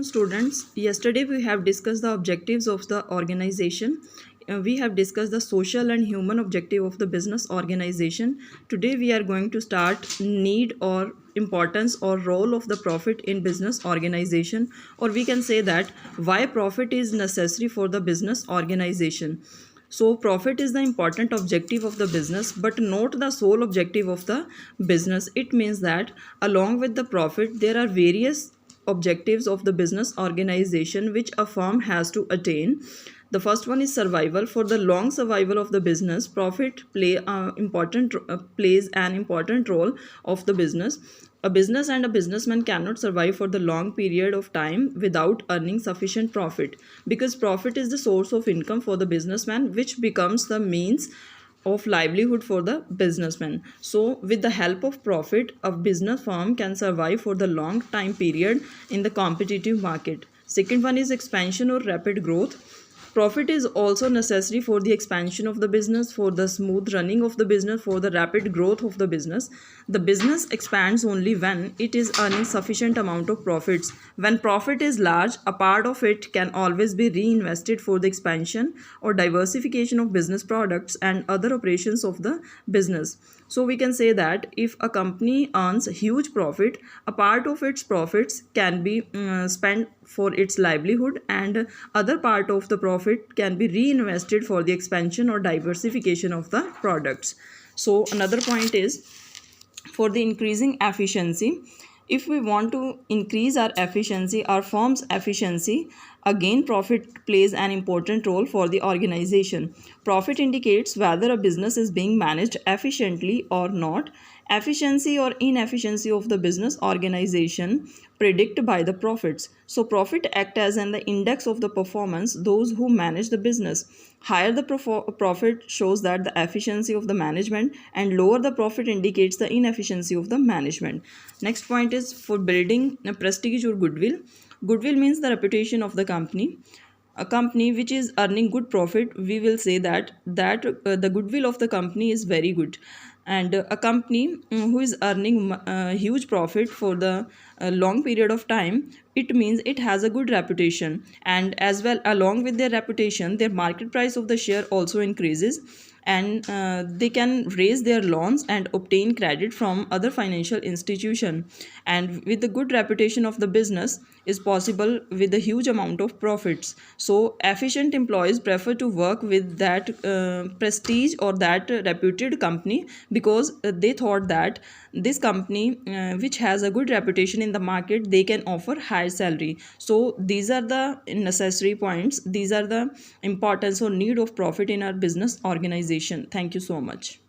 afternoon, students. Yesterday we have discussed the objectives of the organization. We have discussed the social and human objective of the business organization. Today we are going to start need or importance or role of the profit in business organization, or we can say that why profit is necessary for the business organization. So profit is the important objective of the business, but not the sole objective of the business. It means that along with the profit there are various objectives of the business organization which a firm has to attain. The first one is survival. For the long survival of the business, profit plays an important role of the business. A business and a businessman cannot survive for the long period of time without earning sufficient profit, because profit is the source of income for the businessman, which becomes the means of livelihood for the businessman. So with the help of profit, a business firm can survive for the long time period in the competitive market. Second one is expansion or rapid growth. Profit is also necessary for the expansion of the business, for the smooth running of the business, for the rapid growth of the business. The business expands only when it is earning sufficient amount of profits. When profit is large, a part of it can always be reinvested for the expansion or diversification of business products and other operations of the business. So we can say that if a company earns huge profit, a part of its profits can be spent for its livelihood, and other part of the profit can be reinvested for the expansion or diversification of the products. So another point is for the increasing efficiency. If we want to increase our efficiency, our firm's efficiency, again profit plays an important role for the organization. Profit indicates whether a business is being managed efficiently or not. Efficiency or inefficiency of the business organization predict by the profits. So profit act as an the index of the performance those who manage the business. Higher the profit shows that the efficiency of the management, and lower the profit indicates the inefficiency of the management. Next point is for building a prestige or goodwill. Goodwill means the reputation of the company. A company which is earning good profit, we will say that the goodwill of the company is very good. And a company who is earning huge profit for the long period of time, it means it has a good reputation, and as well along with their reputation, their market price of the share also increases, and they can raise their loans and obtain credit from other financial institution. And with the good reputation of the business is possible with a huge amount of profits. So efficient employees prefer to work with that prestige or that reputed company, because they thought that this company which has a good reputation in the market, they can offer high salary. So these are the necessary points, these are the importance or need of profit in our business organization. Thank you so much.